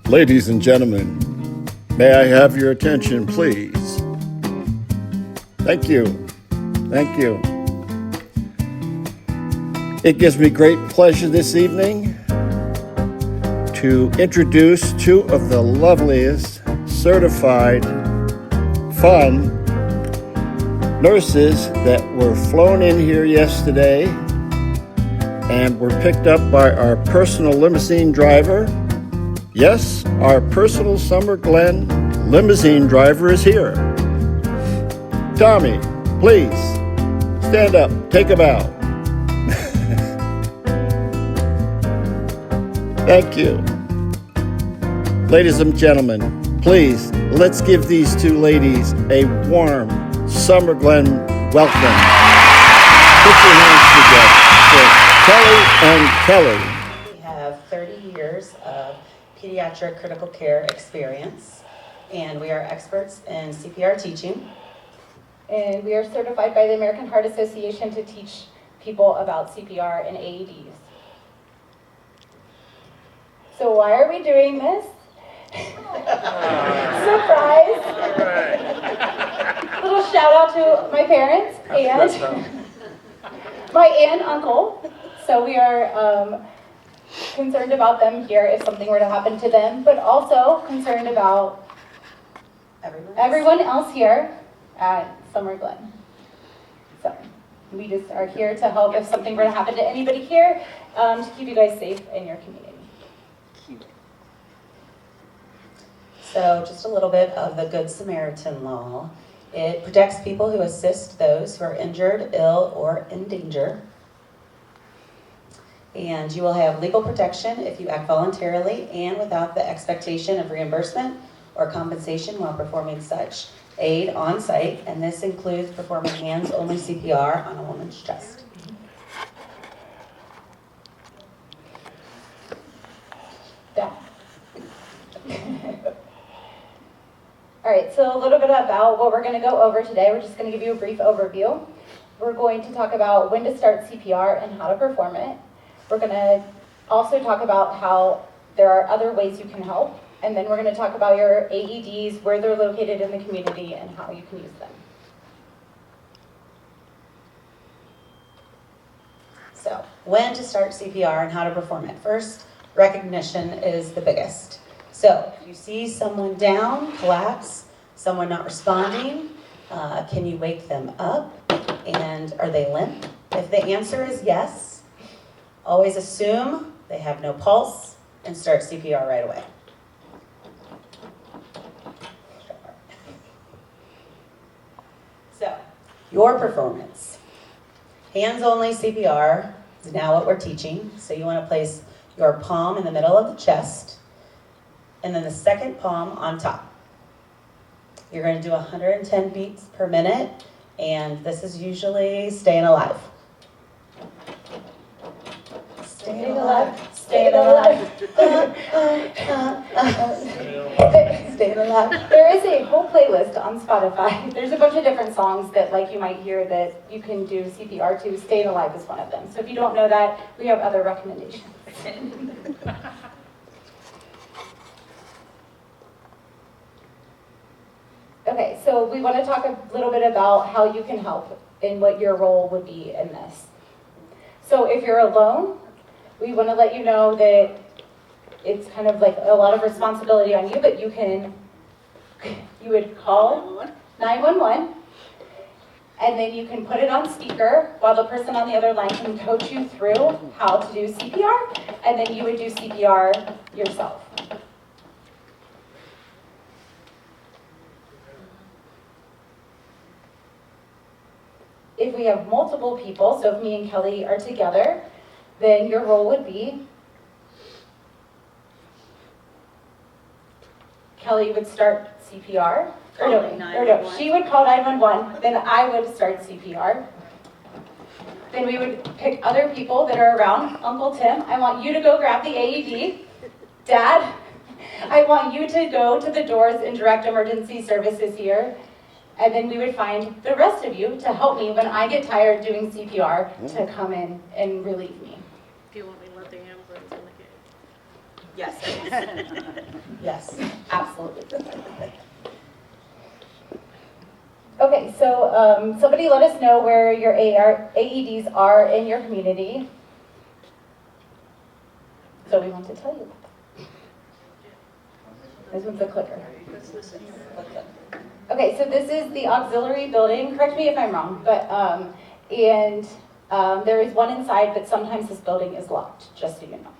Ladies and gentlemen, may I have your attention, please? Thank you. Thank you. It gives me great pleasure this evening to introduce two of the loveliest certified fun nurses that were flown in here yesterday and were picked up by our personal limousine driver. Yes, our personal Summer Glen limousine driver is here. Tommy, please stand up, take a bow. Thank you. Ladies and gentlemen, please, let's give these two ladies a warm Summer Glen welcome. Put your hands together for Kelly and Kelly. We have 30 years of pediatric critical care experience, and we are experts in CPR teaching. And we are certified by the American Heart Association to teach people about CPR and AEDs. So why are we doing this? Surprise! Little shout out to my parents and my aunt and uncle. So we are concerned about them here if something were to happen to them, but also concerned about everyone else here at Summer Glen. So we just are here to help if something were to happen to anybody here, to keep you guys safe in your community. So just a little bit of the Good Samaritan law. It protects people who assist those who are injured, ill, or in danger. And you will have legal protection if you act voluntarily and without the expectation of reimbursement or compensation while performing such aid on site, and this includes performing hands-only CPR on a woman's chest. Down. All right, so a little bit about what we're going to go over today. We're just going to give you a brief overview. We're going to talk about when to start CPR and how to perform it. We're going to also talk about how there are other ways you can help. And then we're going to talk about your AEDs, where they're located in the community, and how you can use them. So, when to start CPR and how to perform it. First, recognition is the biggest. So, if you see someone down, collapse, someone not responding, can you wake them up? And are they limp? If the answer is yes, always assume they have no pulse and start CPR right away. So, your performance. Hands-only CPR is now what we're teaching. So you want to place your palm in the middle of the chest and then the second palm on top. You're going to do 110 beats per minute, and this is usually staying alive. Staying alive. Staying alive. Staying alive. There is a whole playlist on Spotify. There's a bunch of different songs that you might hear that you can do CPR to. Staying Alive is one of them. So if you don't know that, we have other recommendations. Okay, so we want to talk a little bit about how you can help and what your role would be in this. So if you're alone, we want to let you know that it's kind of like a lot of responsibility on you, but you would call 911, and then you can put it on speaker while the person on the other line can coach you through how to do CPR, and then you would do CPR yourself. If we have multiple people, so if me and Kelly are together, then your role would be Kelly would start CPR. No, she would call 911, then I would start CPR. Then we would pick other people that are around. Uncle Tim, I want you to go grab the AED. Dad, I want you to go to the doors and direct emergency services here. And then we would find the rest of you to help me when I get tired doing CPR to come in and relieve me. Do you want me to let the ambulance in the cage? Yes. Yes, absolutely. Okay, so somebody let us know where your AEDs are in your community. So we want to tell you. This one's a clicker. Okay, so this is the auxiliary building. Correct me if I'm wrong, but there is one inside, but sometimes this building is locked, just so you know.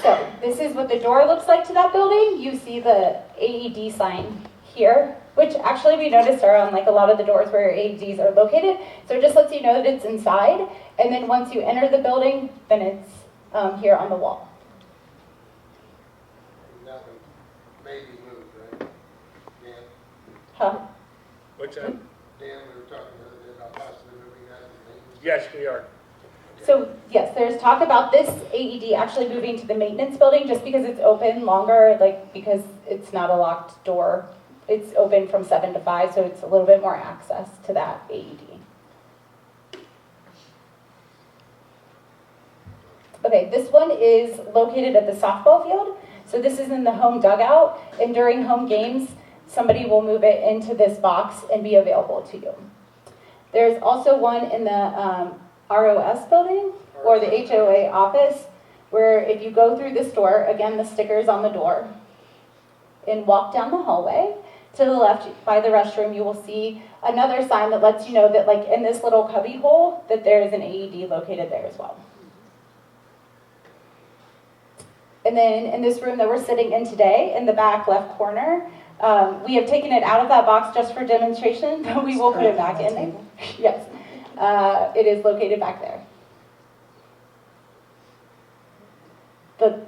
So this is what the door looks like to that building. You see the AED sign here, which actually we noticed are on like a lot of the doors where AEDs are located. So it just lets you know that it's inside. And then once you enter the building, then it's here on the wall. That one may be moved, right? Dan? Huh? What's that? Dan, we were talking the other day about possibly moving that to maintenance. Yes, we are. So yes, there's talk about this AED actually moving to the maintenance building just because it's open longer, like because it's not a locked door. It's open from 7 to 5, so it's a little bit more access to that AED. Okay, this one is located at the softball field. So this is in the home dugout, and during home games, somebody will move it into this box and be available to you. There's also one in the ROS building, or the HOA office, where if you go through this door, again, the sticker's on the door, and walk down the hallway, to the left by the restroom, you will see another sign that lets you know that like in this little cubby hole, that there is an AED located there as well. And then in this room that we're sitting in today, in the back left corner, we have taken it out of that box just for demonstration, but we will put it back in there. Yes, it is located back there. The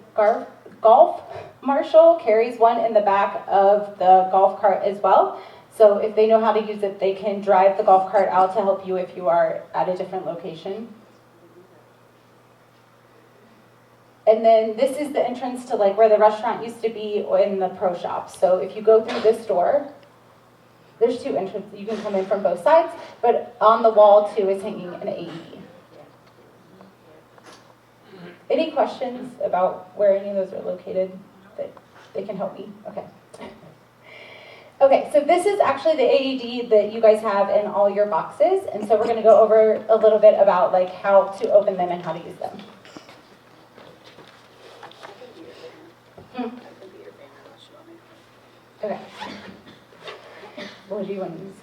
golf marshal carries one in the back of the golf cart as well. So if they know how to use it, they can drive the golf cart out to help you if you are at a different location. And then this is the entrance to like where the restaurant used to be in the pro shop. So if you go through this door, there's two entrances. You can come in from both sides, but on the wall too is hanging an AED. Any questions about where any of those are located that they can help me? Okay. Okay, so this is actually the AED that you guys have in all your boxes. And so we're going to go over a little bit about like how to open them and how to use them. Okay. What do you want to use?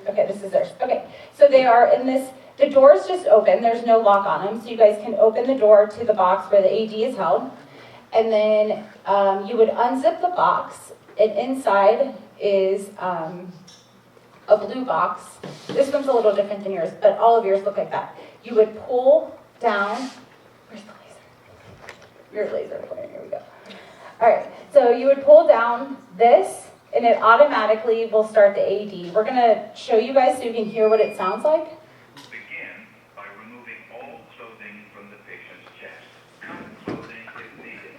Okay, this is theirs. Okay, so they are in this, the door's just open, there's no lock on them, so you guys can open the door to the box where the AED is held, and then you would unzip the box, and inside is a blue box. This one's a little different than yours, but all of yours look like that. You would pull down, where's the laser? Your laser pointer, here we go. All right, so you would pull down this, and it automatically will start the AED. We're gonna show you guys so you can hear what it sounds like. Begin by removing all clothing from the patient's chest. Cut clothing if needed.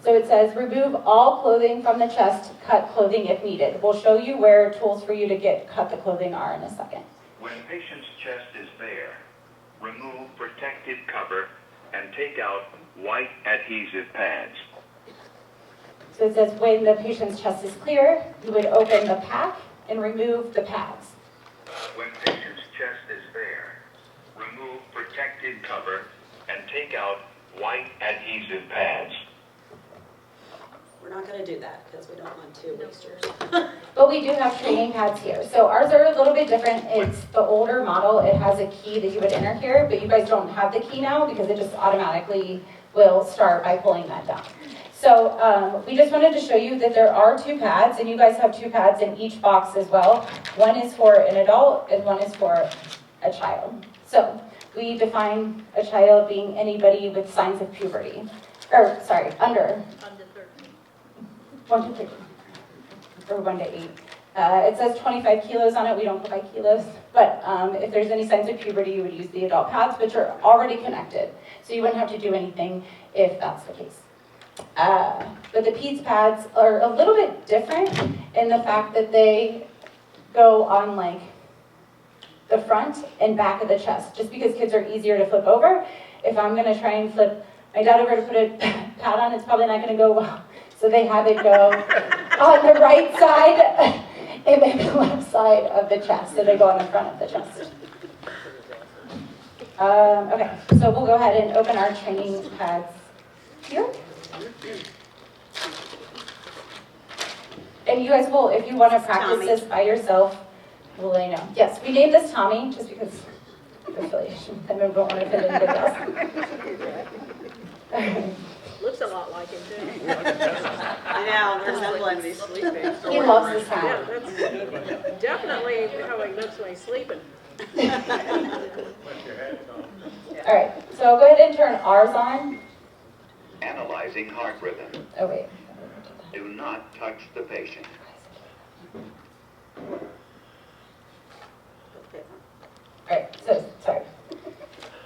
So it says, remove all clothing from the chest, cut clothing if needed. We'll show you where tools for you to cut the clothing are in a second. When patient's chest is bare, remove protective cover and take out white adhesive pads. So it says when the patient's chest is clear, you would open the pack and remove the pads. When patient's chest is bare, remove protective cover and take out white adhesive pads. We're not going to do that because we don't want two wasters. But we do have training pads here. So ours are a little bit different. It's the older model. It has a key that you would enter here, but you guys don't have the key now because it just automatically will start by pulling that down. So we just wanted to show you that there are two pads, and you guys have two pads in each box as well. One is for an adult, and one is for a child. So we define a child being anybody with signs of puberty. Or, sorry, under 1 to 3, or 1 to 8. It says 25 kilos on it. We don't go by kilos. But if there's any signs of puberty, you would use the adult pads, which are already connected. So you wouldn't have to do anything if that's the case. But the peds pads are a little bit different in the fact that they go on like the front and back of the chest, just because kids are easier to flip over. If I'm going to try and flip I doubt if we're to put a pad on, it's probably not gonna go well. So they have it go on the right side and then the left side of the chest. So they go on the front of the chest. Okay, so we'll go ahead and open our training pads here. And you guys will, if you want to practice Tommy. this by yourself, we'll let you know. Yes, we named this Tommy just because of affiliation. I don't want to offend anybody else. Looks a lot like him, too. I know, resemblance. He loves this Yeah, town. that's definitely how he looks when he's sleeping. All right, so I'll go ahead and turn ours on. Analyzing heart rhythm. Oh, wait. Do not touch the patient. All right, so, sorry.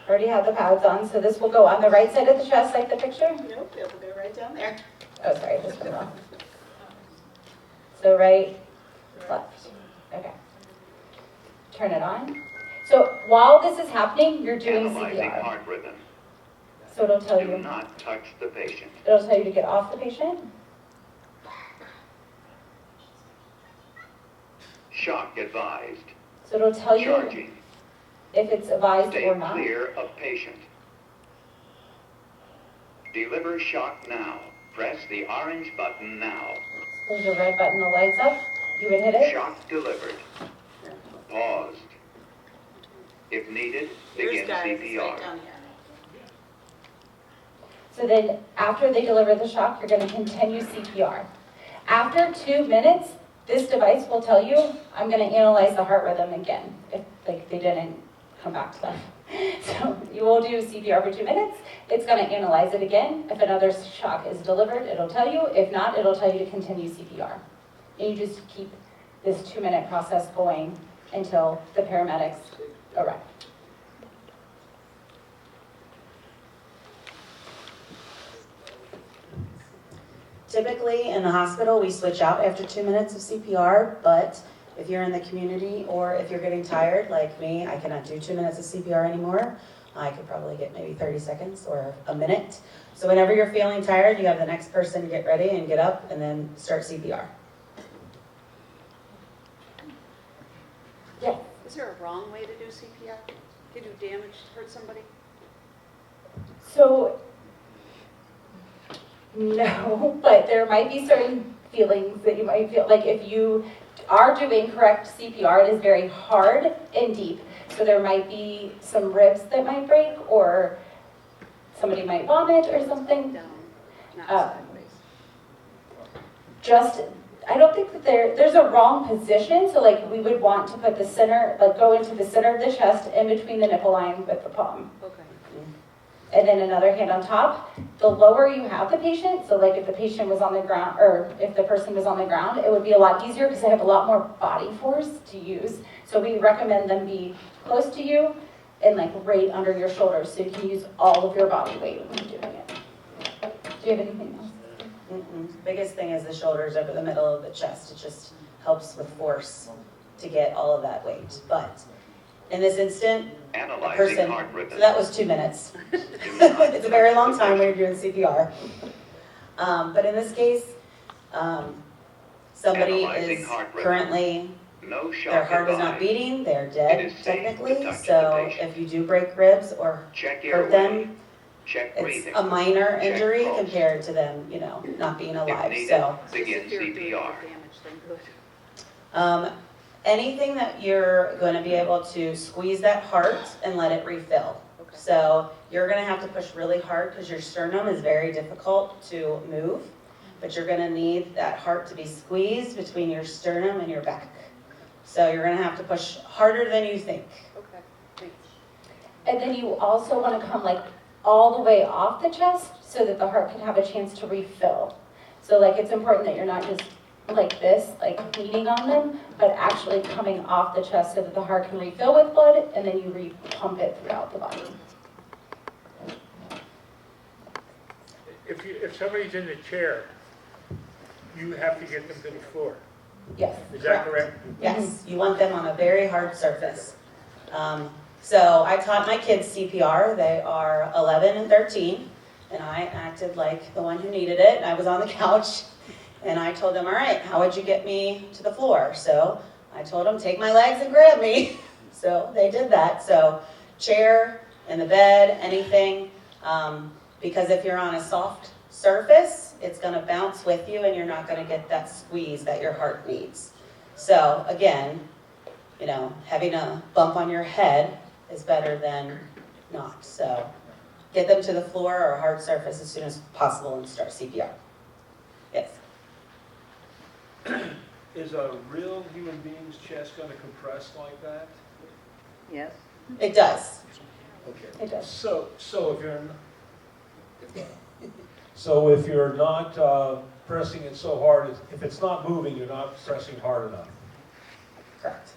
Already have the pads on, so this will go on the right side of the chest like the picture? Nope, it will go right down there. Oh, sorry, this went wrong. So right, left. Okay. Turn it on. So while this is happening, you're doing Analyzing CPR. heart rhythm. So it'll tell Do you, not touch the patient. it'll tell you to get off the patient. Shock advised. So it'll tell you Charging. if it's advised Stay or not. clear of patient. Deliver shock now. Press the orange button now. There's a red button that lights up. You would hit it. Shock delivered. Paused. If needed, begin CPR. So then after they deliver the shock, you're going to continue CPR. After 2 minutes, this device will tell you, I'm going to analyze the heart rhythm again, if like they didn't come back to them. So you will do CPR for 2 minutes. It's going to analyze it again. If another shock is delivered, it'll tell you. If not, it'll tell you to continue CPR. And you just keep this 2-minute process going until the paramedics arrive. Typically, in the hospital, we switch out after 2 minutes of CPR, but if you're in the community or if you're getting tired, like me, I cannot do 2 minutes of CPR anymore. I could probably get maybe 30 seconds or a minute. So whenever you're feeling tired, you have the next person get ready and get up and then start CPR. Yeah. Is there a wrong way to do CPR? To do damage, hurt somebody? So, no, but there might be certain feelings that you might feel, like if you are doing correct CPR, it is very hard and deep. So there might be some ribs that might break, or somebody might vomit or something. Down, not Uh, sideways. Just, I don't think that there's a wrong position, so like we would want to put the center, like go into the center of the chest in between the nipple line with the palm. Okay. And then another hand on top. The lower you have the patient, so like if the patient was on the ground, or if the person was on the ground, it would be a lot easier because they have a lot more body force to use. So we recommend them be close to you and like right under your shoulders so you can use all of your body weight when you're doing it. Do you have anything else? Biggest thing is the shoulders over the middle of the chest. It just helps with force to get all of that weight. But in this instant, a Analyzing person, heart rhythm. so that was 2 minutes. It's a very long time when you're doing CPR. But in this case, somebody Analyzing is heart rhythm. currently, No shock their heart is not advised. beating, they're It dead is safe to technically. touch the So patient. if you do break ribs or Check hurt airway. them, Check it's breathing. a minor Check injury pulse. compared to them, not being If alive. needed, So begin If you're doing CPR. damage, then good. anything that you're going to be able to squeeze that heart and let it refill. Okay. So you're going to have to push really hard because your sternum is very difficult to move, but you're going to need that heart to be squeezed between your sternum and your back. So you're going to have to push harder than you think. Okay, thanks. And then you also want to come like all the way off the chest so that the heart can have a chance to refill. So like it's important that you're not just like this, like leaning on them, but actually coming off the chest so that the heart can refill with blood and then you re-pump it throughout the body. If somebody's in the chair, you have to get them to the floor. Yes. Is that correct? Yes, you want them on a very hard surface. So I taught my kids CPR. They are 11 and 13. and I acted like the one who needed it. I was on the couch, and I told them, all right, how would you get me to the floor? So I told them, take my legs and grab me. So they did that. So chair, in the bed, anything, because if you're on a soft surface, it's going to bounce with you and you're not going to get that squeeze that your heart needs. So again, you know, having a bump on your head is better than not. So get them to the floor or a hard surface as soon as possible and start CPR. Yes. Is a real human being's chest going to compress like that? Yes. It does. Okay. It does. So if you're not pressing it so hard, if it's not moving, you're not pressing hard enough. Correct.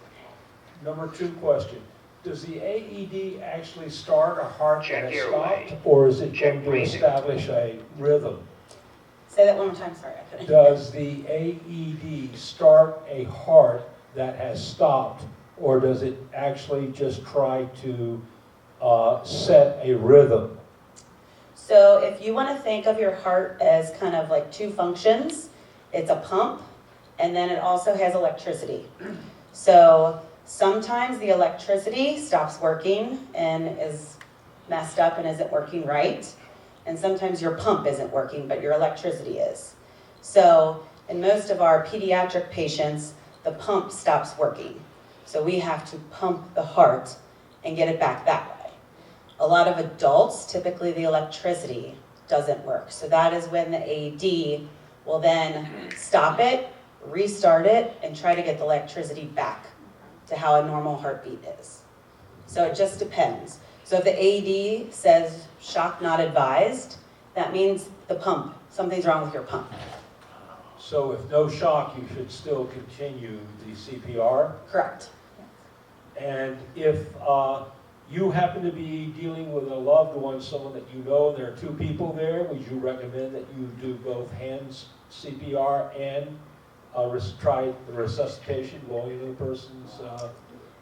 Number 2 question. Does the AED actually start a heart Check that has airway. stopped, or is it Check going to breathing. establish a rhythm? Say that one more time. Sorry, I couldn't. Does the AED start a heart that has stopped, or does it actually just try to set a rhythm? So if you want to think of your heart as kind of like 2 functions, it's a pump, and then it also has electricity. So sometimes the electricity stops working and is messed up and isn't working right. And sometimes your pump isn't working, but your electricity is. So in most of our pediatric patients, the pump stops working. So we have to pump the heart and get it back that way. A lot of adults, typically the electricity doesn't work. So that is when the AED will then stop it, restart it, and try to get the electricity back to how a normal heartbeat is. So it just depends. So if the AED says shock not advised, that means the pump, something's wrong with your pump. So if no shock, you should still continue the CPR. Correct. And if you happen to be dealing with a loved one, someone that you know, and there are 2 people there, would you recommend that you do both hands CPR and try the resuscitation going into the person's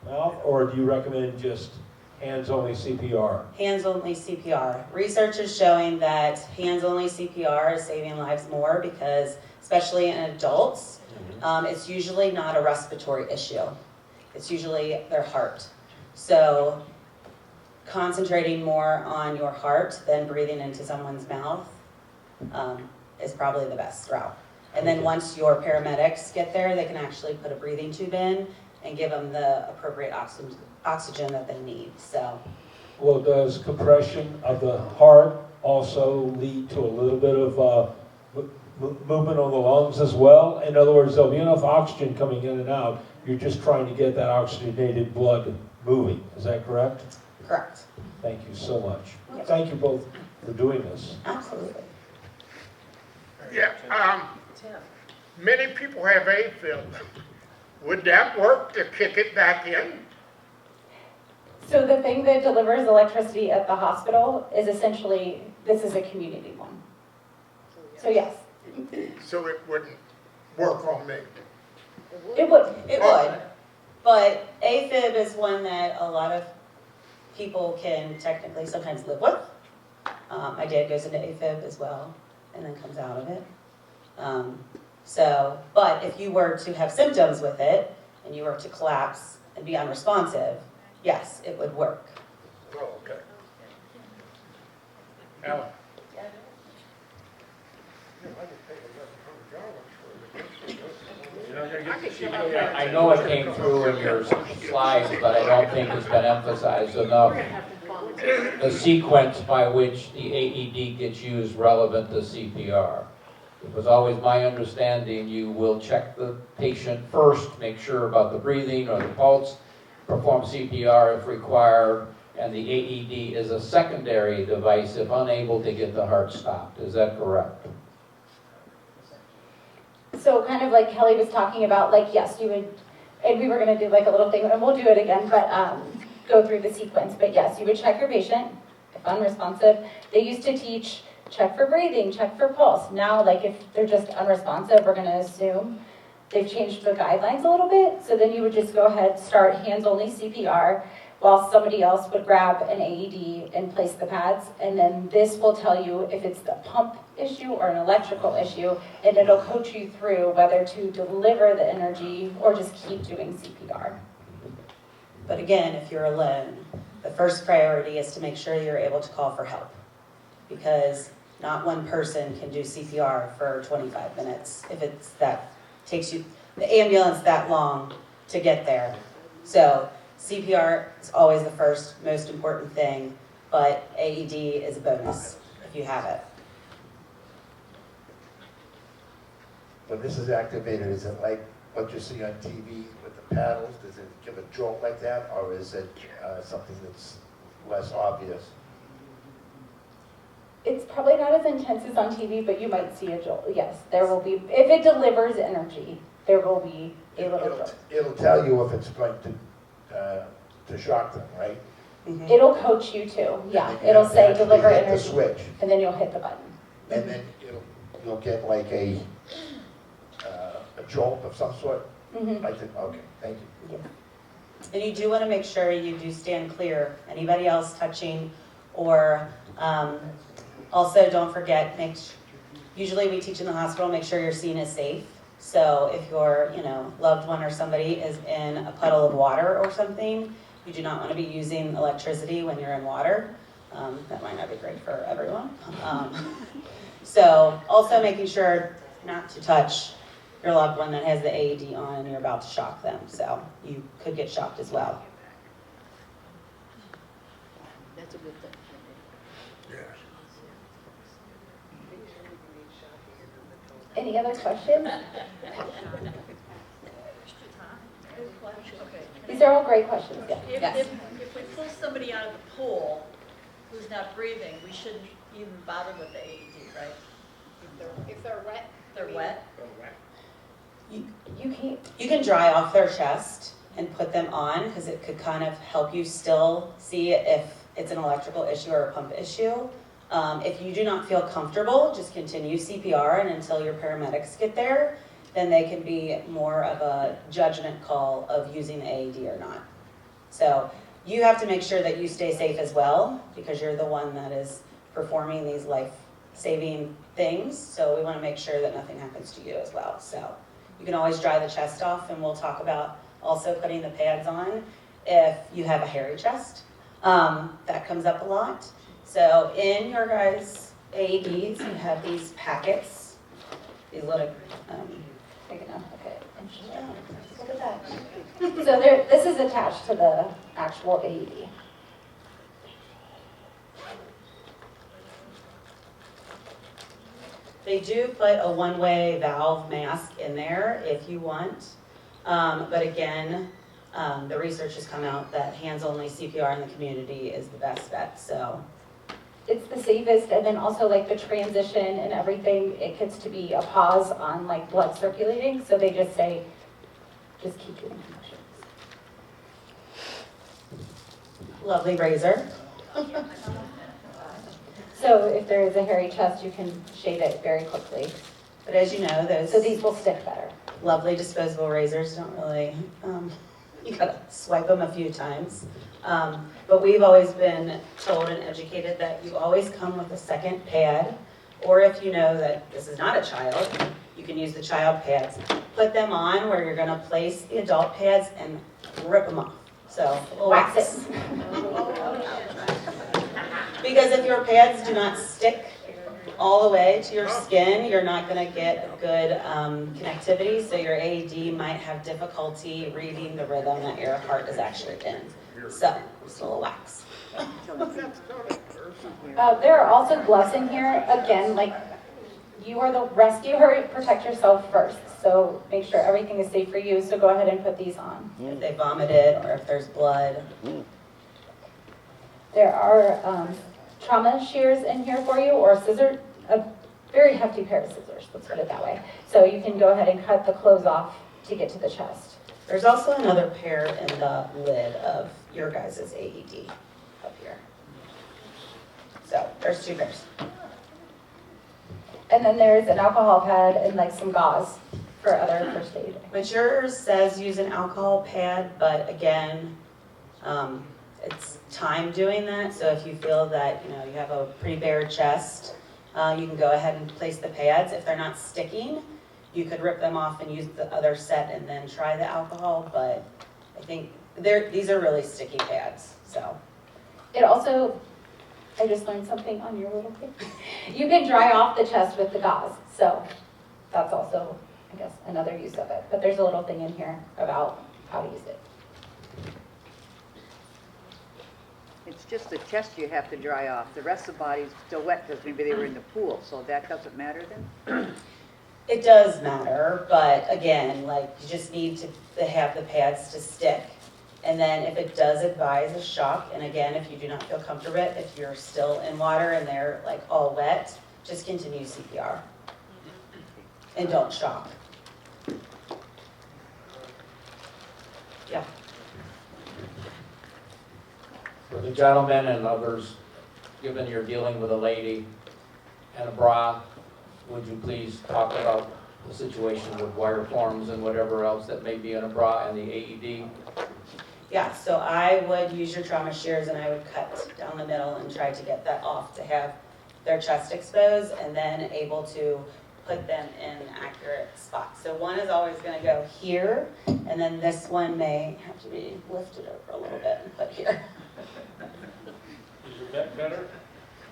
mouth? Or do you recommend just hands-only CPR? Hands-only CPR. Research is showing that hands-only CPR is saving lives more because, especially in adults, it's usually not a respiratory issue. It's usually their heart. So concentrating more on your heart than breathing into someone's mouth is probably the best route. And then once your paramedics get there, they can actually put a breathing tube in and give them the appropriate oxygen that they need. So, Well, does compression of the heart also lead to a little bit of movement on the lungs as well? In other words, there'll be enough oxygen coming in and out. You're just trying to get that oxygenated blood moving. Is that correct? correct. Thank you so much. Thank you both for doing this. Absolutely. Yeah, many people have AFib. Would that work to kick it back in? So the thing that delivers electricity at the hospital is essentially, this is a community one. So yes, So it wouldn't work on me? it would. It would. But AFib is one that a lot of people can technically sometimes live with. My dad goes into AFib as well and then comes out of it. But if you were to have symptoms with it and you were to collapse and be unresponsive, yes, it would work. Oh, okay. Alan? I know it came through in your slides, but I don't think it's been emphasized enough. The sequence by which the AED gets used relevant to CPR. It was always my understanding you will check the patient first, make sure about the breathing or the pulse, perform CPR if required, and the AED is a secondary device if unable to get the heart stopped. Is that correct? So kind of like Kelly was talking about, like, yes, you would, and we were going to do like a little thing, and we'll do it again, but go through the sequence. But yes, you would check your patient if unresponsive. They used to teach check for breathing, check for pulse. Now, like, if they're just unresponsive, we're going to assume they've changed the guidelines a little bit. So then you would just go ahead, start hands-only CPR. while somebody else would grab an AED and place the pads. And then this will tell you if it's the pump issue or an electrical issue, and it'll coach you through whether to deliver the energy or just keep doing CPR. But again, if you're alone, the first priority is to make sure you're able to call for help, because not one person can do CPR for 25 minutes if it's that takes you the ambulance that long to get there. So CPR is always the first most important thing, but AED is a bonus if you have it. When this is activated, is it like what you see on TV with the paddles? Does it give a jolt like that, or is it something that's less obvious? It's probably not as intense as on TV, but you might see a jolt. Yes, there will be. If it delivers energy, there will be a little jolt. It'll tell you if it's going to shock them, right? Mm-hmm. It'll coach you too. Yeah, And then you it'll have to say actually deliver hit the energy, switch, and then you'll hit the button. and then you'll get like a jolt of some sort. Mm-hmm. Okay, thank you. And you do want to make sure you do stand clear. Anybody else touching, or also don't forget, usually we teach in the hospital, make sure your scene is safe. So if your loved one or somebody is in a puddle of water or something, you do not want to be using electricity when you're in water. That might not be great for everyone. So also making sure not to touch your loved one that has the AED on and you're about to shock them. So you could get shocked as well. That's a good thing. Any other questions? These are all great questions. Yeah. If we pull somebody out of the pool who's not breathing, we shouldn't even bother with the AED, right? If they're wet. They're wet? You can dry off their chest and put them on, because it could kind of help you still see if it's an electrical issue or a pump issue. If you do not feel comfortable, just continue CPR, and until your paramedics get there, then they can be more of a judgment call of using the AED or not. So you have to make sure that you stay safe as well, because you're the one that is performing these life-saving things. So we want to make sure that nothing happens to you as well. So you can always dry the chest off, and we'll talk about also putting the pads on if you have a hairy chest. That comes up a lot. So in your guys' AEDs, you have these packets, these little, Big enough. Okay. Look at that. So this is attached to the actual AED. they do put a one-way valve mask in there if you want. But again, the research has come out that hands-only CPR in the community is the best bet, so. It's the safest, and then also like the transition and everything, it gets to be a pause on like blood circulating, so they just say, just keep doing motions. Lovely razor. So if there is a hairy chest, you can shave it very quickly. But as you know, So these will stick better. lovely disposable razors don't really, you gotta swipe them a few times. But we've always been told and educated that you always come with a second pad, or if you know that this is not a child, you can use the child pads. Put them on where you're gonna place the adult pads and rip them off. So, Wax it. Because if your pads do not stick all the way to your skin, you're not going to get a good connectivity, so your AED might have difficulty reading the rhythm that your heart is actually in. So, just a little wax. There are also gloves in here. Again, like you are the rescuer, protect yourself first. So make sure everything is safe for you. So go ahead and put these on. If they vomited or if there's blood. There are trauma shears in here for you, or scissors, a very hefty pair of scissors, let's put it that way. So you can go ahead and cut the clothes off to get to the chest. There's also another pair in the lid of your guys' AED up here. So there's two pairs. And then there's an alcohol pad and like some gauze for other first aid. But yours says use an alcohol pad, but again, it's time doing that. So if you feel that, you know, you have a pretty bare chest, you can go ahead and place the pads. If they're not sticking, you could rip them off and use the other set and then try the alcohol, but I think these are really sticky pads, so. It also, I just learned something on your little thing. You can dry off the chest with the gauze, so that's also, I guess, another use of it. But there's a little thing in here about how to use it. It's just the chest you have to dry off. The rest of the body's still wet because maybe they were in the pool, so that doesn't matter then? It does matter, but again, like, you just need to have the pads to stick. And then if it does advise a shock, and again, if you do not feel comfortable, if you're still in water and they're like all wet, just continue CPR. And don't shock. Yeah. For the gentlemen and others, given you're dealing with a lady and a bra, would you please talk about the situation with wire forms and whatever else that may be in a bra and the AED? Yeah, so I would use your trauma shears and I would cut down the middle and try to get that off to have their chest exposed and then able to put them in accurate spots. So one is always going to go here, and then this one may have to be lifted over a little bit and put here. Is your neck better?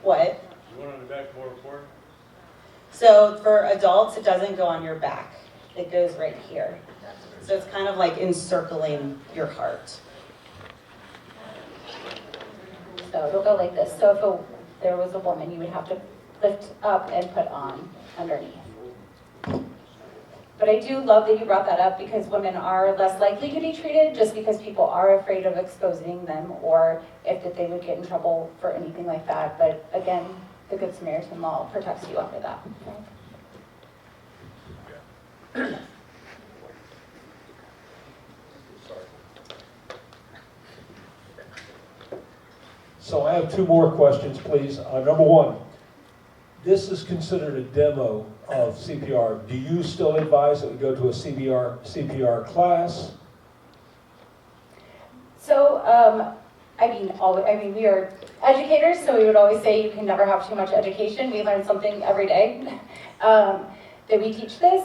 What? Is the one on the back more important? So for adults, it doesn't go on your back. It goes right here. So it's kind of like encircling your heart. So it'll go like this. So if there was a woman, you would have to lift up and put on underneath. But I do love that you brought that up because women are less likely to be treated just because people are afraid of exposing them or if that they would get in trouble for anything like that. But again, the Good Samaritan law protects you under that. So I have two more questions, please. Number one, this is considered a demo of CPR. Do you still advise that we go to a CPR class? So, I mean, we are educators, so we would always say you can never have too much education. We learn something every day that we teach this.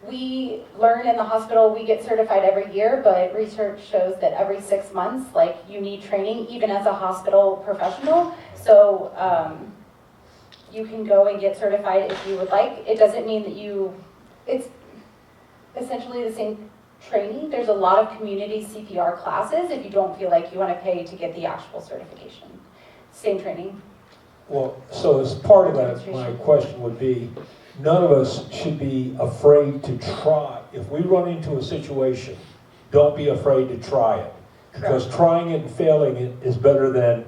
We learn in the hospital, we get certified every year, but research shows that every 6 months, like, you need training, even as a hospital professional. So, you can go and get certified if you would like. It doesn't mean that it's essentially the same training. There's a lot of community CPR classes if you don't feel like you want to pay to get the actual certification. Same training. Well, so as part of that, my question would be, none of us should be afraid to try. If we run into a situation, don't be afraid to try it. Because trying it and failing it is better than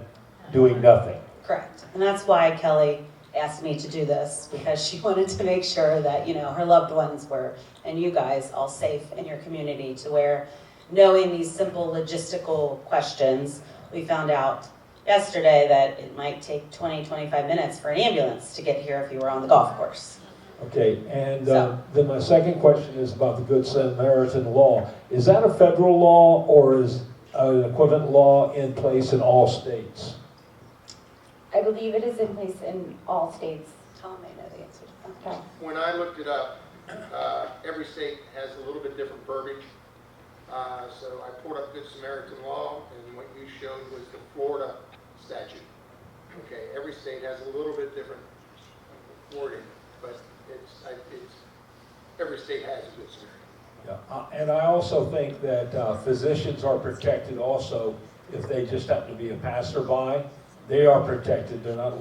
doing nothing. Correct. And that's why Kelly asked me to do this, because she wanted to make sure that, you know, her loved ones were, and you guys, all safe in your community, to where knowing these simple logistical questions, we found out yesterday that it might take 20, 25 minutes for an ambulance to get here if you were on the golf course. Okay, and then my second question is about the Good Samaritan law. Is that a federal law or is an equivalent law in place in all states? I believe it is in place in all states. Tom may know the answer to that. Okay. When I looked it up, every state has a little bit different verbiage. So I pulled up Good Samaritan law, and what you showed was the Florida statute. Okay, every state has a little bit different wording, but every state has a Good Samaritan. Yeah, and I also think that physicians are protected also if they just happen to be a passerby. They are protected. They're not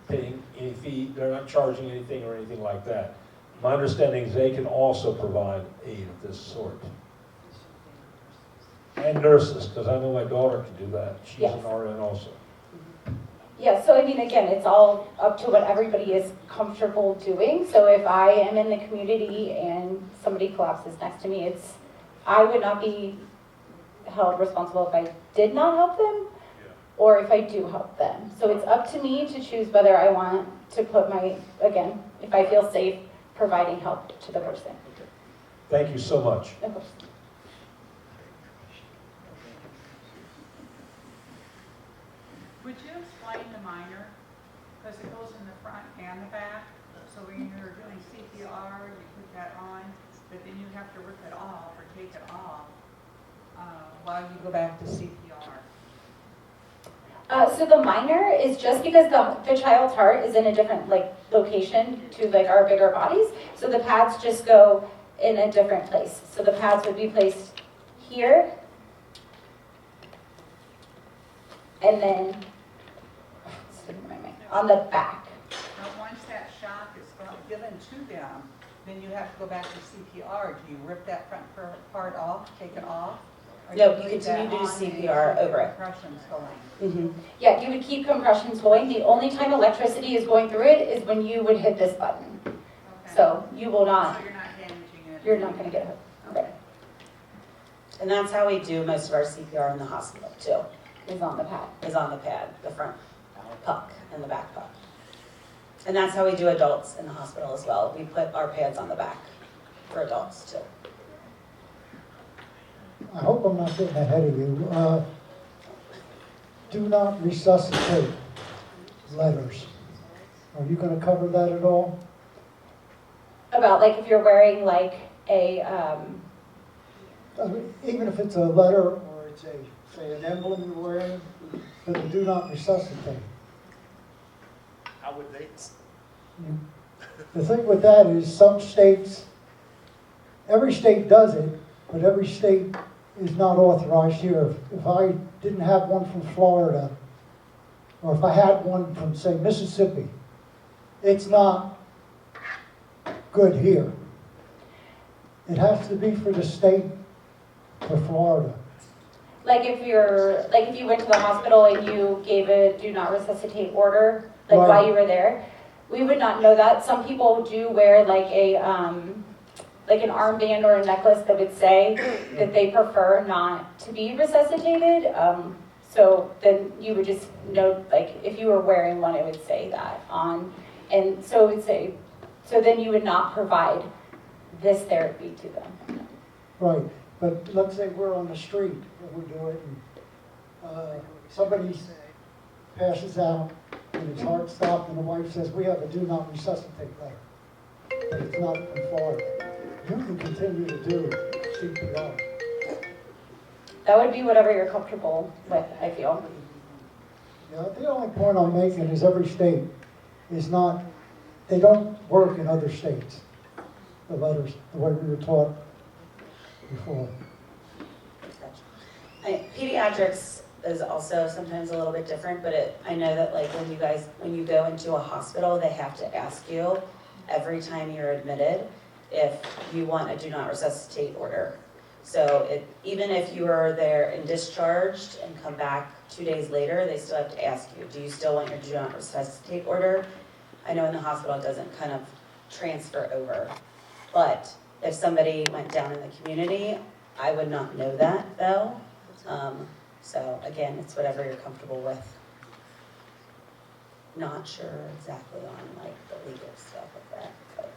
paying any fee. They're not charging anything or anything like that. My understanding is they can also provide aid of this sort. And nurses, because I know my daughter can do that. She's Yes. an RN also. Yeah, so I mean, again, it's all up to what everybody is comfortable doing. So if I am in the community and somebody collapses next to me, I would not be held responsible if I did not help them or if I do help them. So it's up to me to choose whether I want to put again, if I feel safe providing help to the person. Thank you so much. Of course. and the back. So when you're doing CPR, you put that on, but then you have to rip it off or take it off while you go back to CPR. So the minor is just because the child's heart is in a different location to our bigger bodies. So the pads just go in a different place. So the pads would be placed here, and then on the back. Now, once that shock is given to them, then you have to go back to CPR. Do you rip that front part off, take it off? Or No, do you leave continue that to do on and CPR keep over it. compressions going? Yeah, you would keep compressions going. The only time electricity is going through it is when you would hit this button. Okay. So you will not, So you're not damaging it? you're not going to get hit. Okay. And that's how we do most of our CPR in the hospital too, Is on the pad. is on the pad, the front puck and the back puck. And that's how we do adults in the hospital as well. We put our pads on the back for adults too. I hope I'm not getting ahead of you. Do not resuscitate letters. Are you going to cover that at all? About if you're wearing a, I mean, even if it's a letter or it's say an emblem you're wearing, but do not resuscitate. How would they? The thing with that is some states, every state does it, but every state is not authorized here. If I didn't have one from Florida, or if I had one from, say, Mississippi, it's not good here. It has to be for the state for Florida. if you went to the hospital and you gave a do not resuscitate order, Right. while you were there, we would not know that. Some people do wear an armband or a necklace that would say that they prefer not to be resuscitated. So then you would just know, if you were wearing one, it would say that on. And so it would say, so then you would not provide this therapy to them. Right, but let's say we're on the street and we do it, and somebody passes out and his heart stopped, and the wife says, we have a do not resuscitate letter, but it's not from Florida. You can continue to do CPR. That would be whatever you're comfortable with, I feel. Yeah, the only point I'm making is every state is not, they don't work in other states, the letters, the way we were taught before. Pediatrics is also sometimes a little bit different, but I know that when you go into a hospital, they have to ask you every time you're admitted if you want a do not resuscitate order. So even if you are there and discharged and come back 2 days later, they still have to ask you, do you still want your do not resuscitate order? I know in the hospital it doesn't kind of transfer over, but if somebody went down in the community, I would not know that though. So again, it's whatever you're comfortable with. Not sure exactly on the legal stuff of that, but.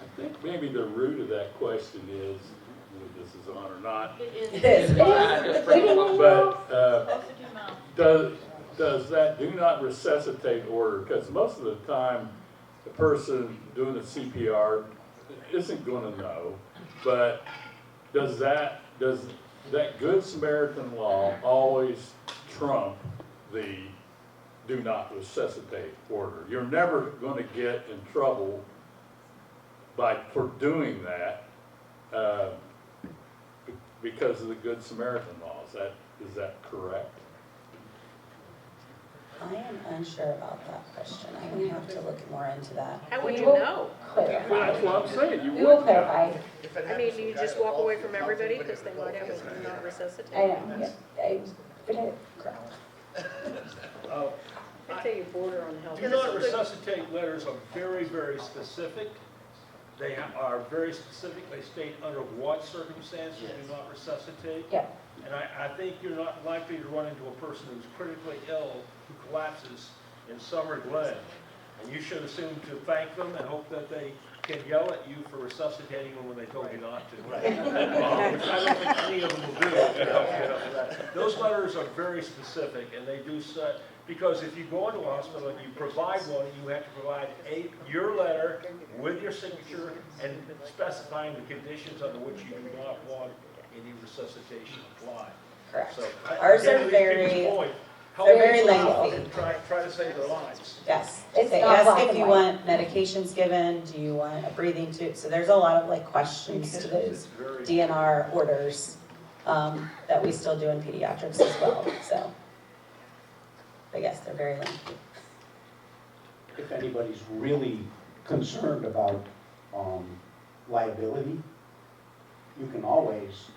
I think maybe the root of that question is, whether this is on or not. It is. But does that do not resuscitate order, because most of the time the person doing the CPR isn't going to know, but does that Good Samaritan law always trump the do not resuscitate order? You're never going to get in trouble for doing that because of the Good Samaritan law. Is that correct? I am unsure about that question. I would have to look more into that. How would you know? That's what I'm saying. We will clarify. I mean, do you just walk away from everybody because they might have a do not resuscitate? I know, yeah. I'd say you border on health. Do not resuscitate letters are very, very specific. They are very specific. They state under what circumstances do not resuscitate. Yeah. And I think you're not likely to run into a person who's critically ill who collapses in Summer Glen And you should assume to thank them and hope that they can yell at you for resuscitating them when they told you not to. Which I don't think any of them will do if you don't get up to that. Those letters are very specific, and they do set, because if you go into a hospital and you provide one, you have to provide your letter with your signature and specifying the conditions under which you do not want any resuscitation applied. Correct. So, Ours again, are to these very, people's point, help they're very people out lengthy. and try to save their lives. Yes. It's They not ask black if and you white. want medications given, do you want a breathing tube? So there's a lot of like questions to those DNR orders that we still do in pediatrics as well, so. But yes, they're very lengthy. If anybody's really concerned about liability, you can always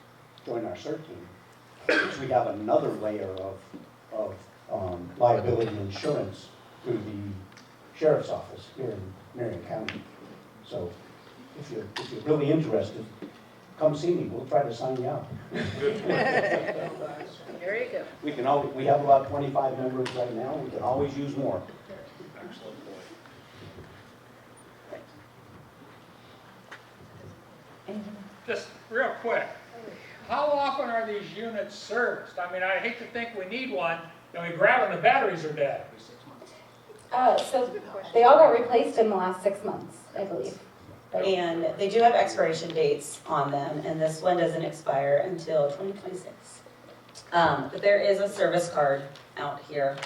join our CERT team, because we have another layer of liability insurance through the sheriff's office here in Marion County. So if you're really interested, come see me. We'll try to sign you out. There you go. We have about 25 members right now. We can always use more. Excellent point. Just real quick, how often are these units serviced? I mean, I hate to think we need one, and we grab them, the batteries are dead. So they all got replaced in the last 6 months, I believe. And they do have expiration dates on them, and this one doesn't expire until 2026. But there is a service card out here,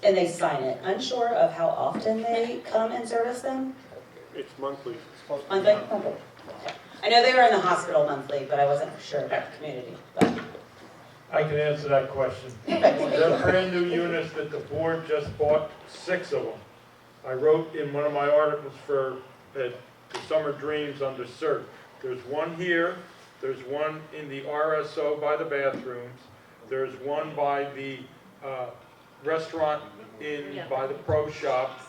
and they sign it. Unsure of how often they come and service them. It's monthly. Monthly? I know they were in the hospital monthly, but I wasn't sure about the community. But I can answer that question. They're brand new units that the board just bought, 6 of them. I wrote in one of my articles for the Summer Dreams under CERT. There's one here, there's one in the RSO by the bathrooms, there's one by the restaurant by the pro shop.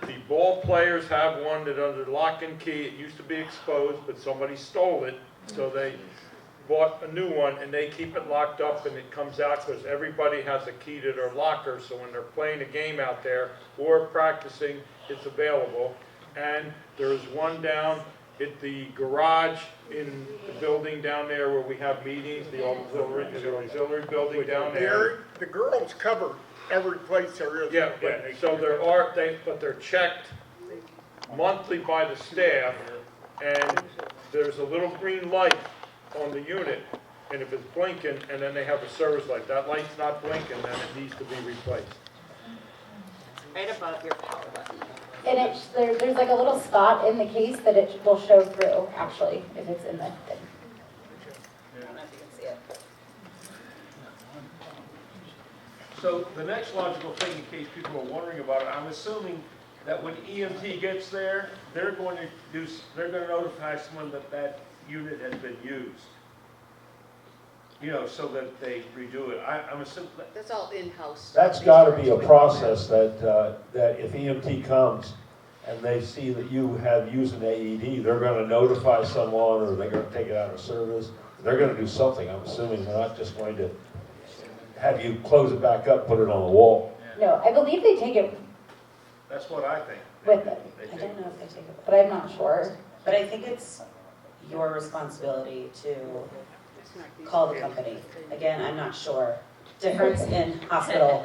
The ball players have one that under lock and key, it used to be exposed, but somebody stole it, so they bought a new one, and they keep it locked up, and it comes out because everybody has a key to their locker, so when they're playing a game out there or practicing, it's available. And there's one down at the garage in the building down there where we have meetings, the auxiliary building down there. The girls cover every place there is. Yeah, so but they're checked monthly by the staff, and there's a little green light on the unit, and if it's blinking, and then they have a service light, that light's not blinking, then it needs to be replaced. Right above your power button. And there's like a little spot in the case that it will show through, actually, if it's in the thing. I don't know if you can see it. So the next logical thing, in case people are wondering about it, I'm assuming that when EMT gets there, they're going to notify someone that that unit has been used. You know, so that they redo it. I'm assuming. That's all in-house. That's got to be a process that if EMT comes and they see that you have used an AED, they're going to notify someone, or they're going to take it out of service. They're going to do something. I'm assuming they're not just going to have you close it back up, put it on the wall. No, I believe they take it That's what I think. with it, I don't know if they take it. but I'm not sure. But I think it's your responsibility to call the company. Again, I'm not sure. Difference in hospital.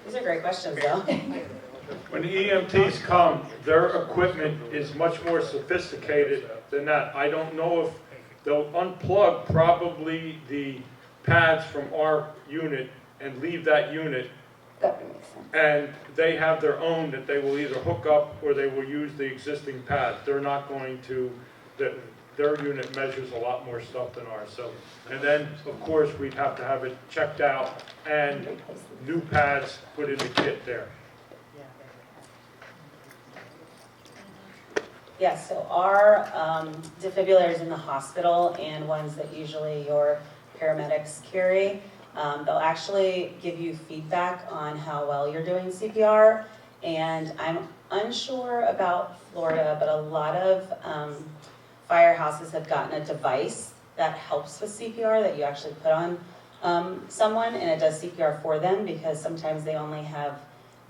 These are great questions, though. When the EMTs come, their equipment is much more sophisticated than that. I don't know if they'll unplug probably the pads from our unit and leave that unit. That would make sense. And they have their own that they will either hook up or they will use the existing pads. They're not going to, their unit measures a lot more stuff than ours. So, and then, of course, we'd have to have it checked out and new pads put in the kit there. Yes, so our defibrillators in the hospital and ones that usually your paramedics carry, they'll actually give you feedback on how well you're doing CPR. And I'm unsure about Florida, but a lot of firehouses have gotten a device that helps with CPR that you actually put on someone, and it does CPR for them because sometimes they only have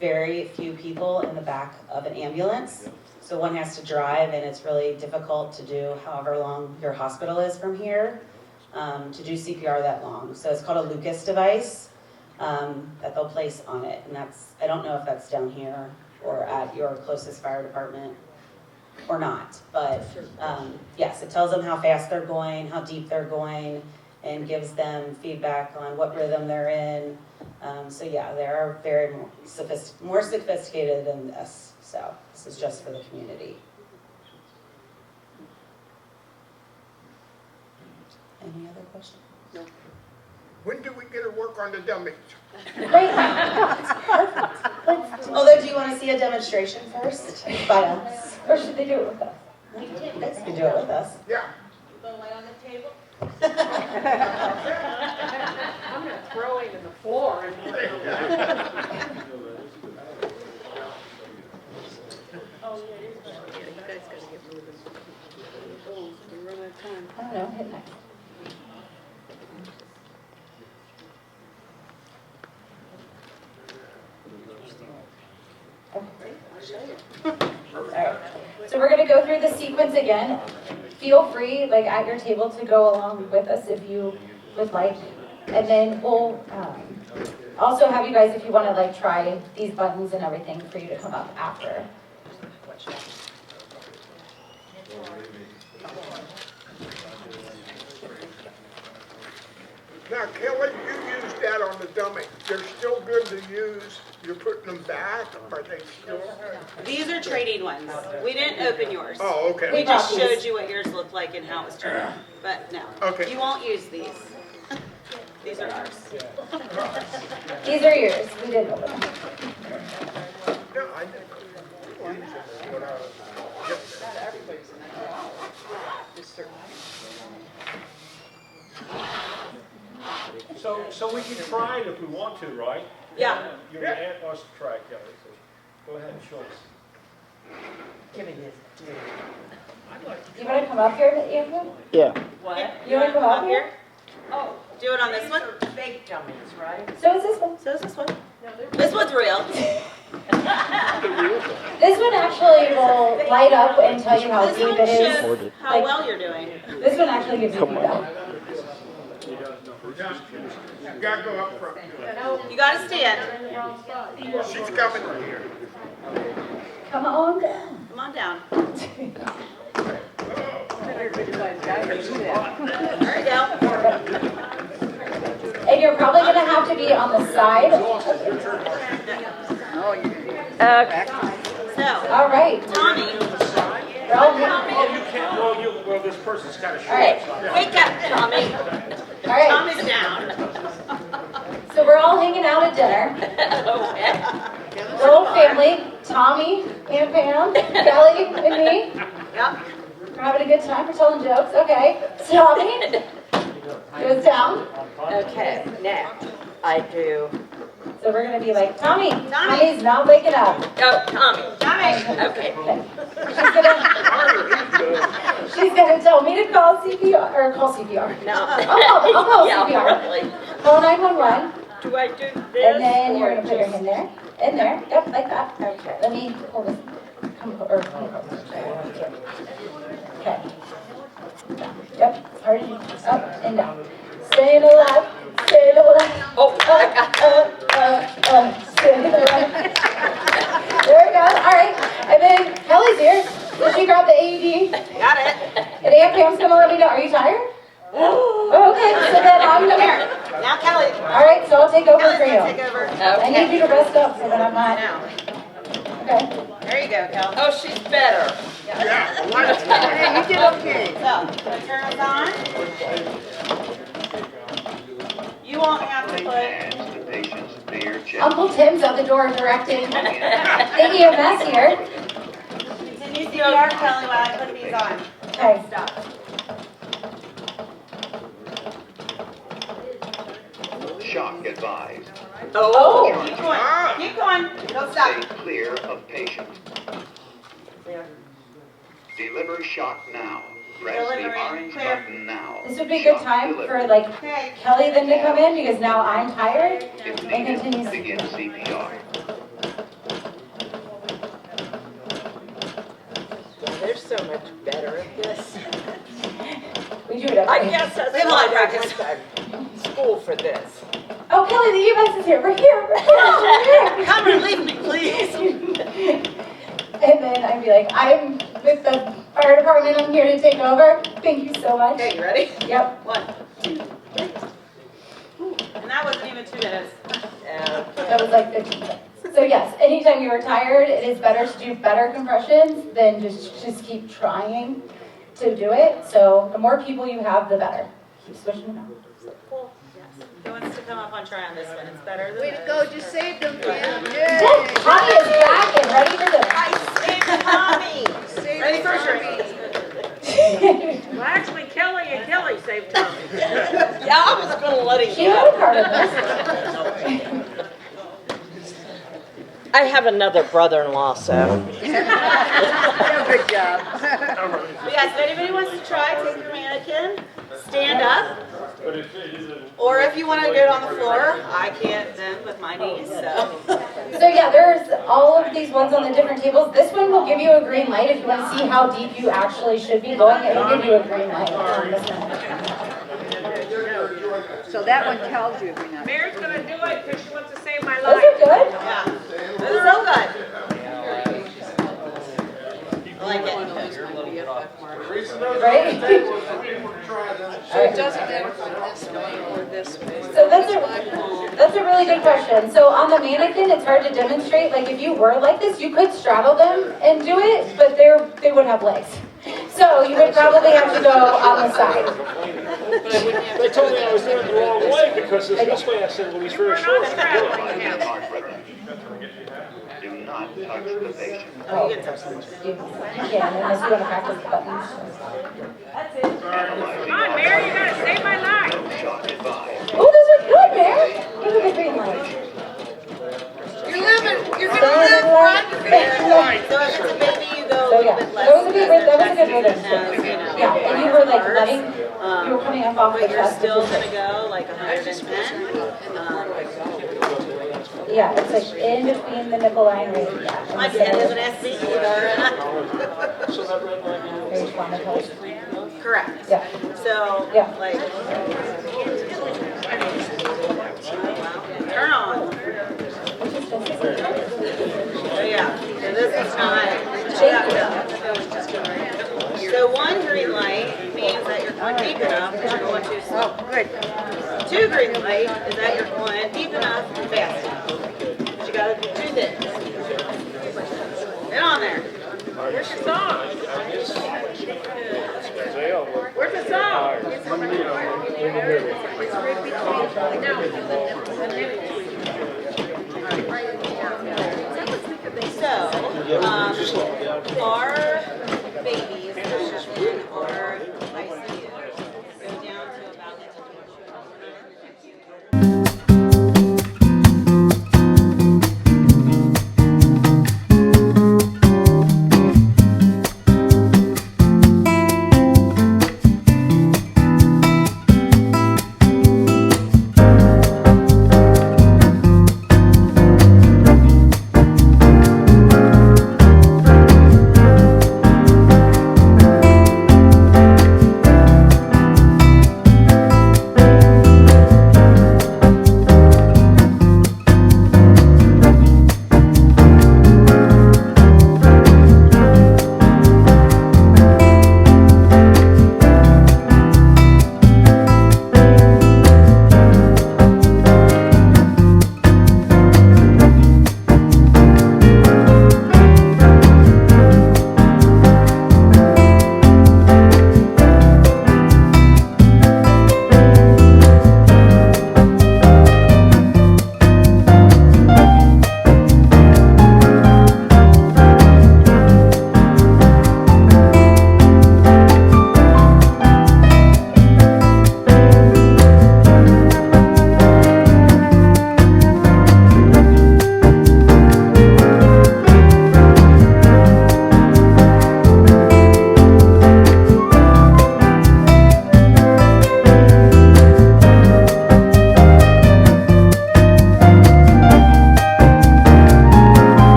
very few people in the back of an ambulance. So one has to drive, and it's really difficult to do however long your hospital is from here, to do CPR that long. So it's called a Lucas device that they'll place on it. And I don't know if that's down here or at your closest fire department or not. But yes, it tells them how fast they're going, how deep they're going, and gives them feedback on what rhythm they're in. So yeah, they are very more sophisticated than this. So this is just for the community. Any other questions? No. When do we get to work on the dummies? Right now. Perfect. Although, do you want to see a demonstration first by us? Or should they do it with us? You guys can do it with us. Yeah. Go lay on the table. I'm gonna throw him in the floor. Oh, yeah, you guys gotta get moving. Oh, we run out of time. I don't know, hit next. Alright, so we're gonna go through the sequence again. Feel free, like at your table, to go along with us if you would like. And then we'll also have you guys, if you wanna like try these buttons and everything, for you to come up after. Now, Kelly, you used that on the dummy. They're still good to use. You're putting them back. Are they still? These are trading ones. We didn't open yours. Oh, okay. We just showed you what yours looked like and how it was turned on. But no, Okay. you won't use these. These are ours. These are yours, we didn't open them. No, I didn't. So we can try it if we want to, right? Yeah. You're gonna ask us to try, Kelly, so go ahead and show us. Give me this. You wanna come up here, Andrew? Yeah. What? You wanna come up here? Oh, do it on this one? Fake dummies, right? So is this one. So is this one. This one's real. This one actually will light up and tell you how This deep one it is. shows how well you're doing. This one actually gives you feedback. You gotta go up front. You gotta stand. She's coming here. Come on down. Come on down. Better criticize divers too. There you go. And you're probably gonna have to be on the side. Oh, you're gonna do it. So, All right. Tommy. We're all You can't, well, this person's kind of short. All right. Wake up, Tommy. All right. Tommy's down. So we're all hanging out at dinner. Okay. The whole family, Tommy and Pam, Kelly and me. Yep. We're having a good time. We're telling jokes. Okay. Tommy goes down. Okay, now, I do. So we're gonna be like, Tommy. Tommy's not waking up. Oh, Tommy. Okay. She's gonna tell me to call CPR or call CPR. No. I'll call Yeah, CPR. really. Call 911. Do I do this? And then you're or gonna put your just- hand there. In there. Yep, like that. Okay. Let me hold this. Come closer. Okay. Yep. As hard as you up and down. Stay to the left. Stay to the left. Oh, I got Stay to the left. There we go. All right. And then Kelly's here. So she grabbed the AED. Got it. And Aunt Pam's gonna let me know. Are you tired? Oh, okay. So then I'm gonna. Here. Now, Kelly. All right. So I'll take over for you. Take over. I need you to rest up so that I'm not. Now. Okay. There you go, Kel. Oh, she's better. Yeah. Hey, you did okay. So, let's turn this on. You won't have to put. And the patient's bare chest. Uncle Tim's at the door directing the EMS here. Continue CPR, Kelly, while I put these on. Okay. Stop. Shock advised. Oh, keep going. Keep going. Don't Stay stop. clear of patient. Deliver shock now. Press the orange button now. This would be a good time for like Kelly then to come in because now I'm tired If and needed, continues. begin CPR. They're so much better at this. We do it every I day. guess that's We have a lot of why practice. I went to school for this. Oh, Kelly, the EMS is here. We're here. We're here. Come relieve me, please. And then I'd be like, I'm with the fire department. I'm here to take over. Thank you so much. Okay, you ready? Yep. 1, 2, 3. And that wasn't even 2 minutes. That was like 15 seconds. So yes, anytime you are tired, it is better to do better compressions than just keep trying to do it. So the more people you have, the better. Keep switching them out. Cool. Yes. Who wants to come up on try on this one? It's better than Way to this. go, just saved them, Pam. Yes, Tommy is back and ready for this. I saved Tommy. Ready for sure. Well, actually, Kelly saved Tommy. Yeah, I was going to let him She had a part of this. I have another brother-in-law, so. Good job. But yes, if anybody wants to try, take your mannequin, stand up. Or if you want to get on the floor, I can't then with my knees, so. So yeah, there's all of these ones on the different tables. This one will give you a green light if you want to see how deep you actually should be going. It will give you a green light on this one. So that one tells you if you're not. Mary's gonna do it because she wants to save my Those life. are good. Yeah, those are real good. I like it. Right? So it does identify this way or this way? So that's a really good question. So on the mannequin, it's hard to demonstrate. Like if you were like this, you could straddle them and do it, but they would have legs. So you would probably have to go on the side. They told me I was doing it the wrong way because it's this way. I said, well, he's very short. Do not touch the patient. Oh, you can touch them. You can, unless you want to practice the buttons. That's it. Come on, Mary, you gotta save my life. Shot advised. Oh, those are good, Mary. Those are the green lights. You're gonna live right there. So if it's a baby, you go a So little yeah, bit less. that was a good rhythm. Has, you know, Yeah, and you were like letting, um, you were coming up off the but you're chest. still which is gonna good. go like 110. Yeah, it's like in between the nipple line right here. Yeah, My and kid is so- an SB either. So that red light now Very traumatized. Correct. Yeah. So, Yeah. like, turn on. So yeah, so this is not. So 1 green light means that you're going deep enough, but you're going too slow. Good. 2 green light is that you're going deep enough and fast enough. But you gotta do 2 things. Get on there. Where's your song? Where's the song? So, our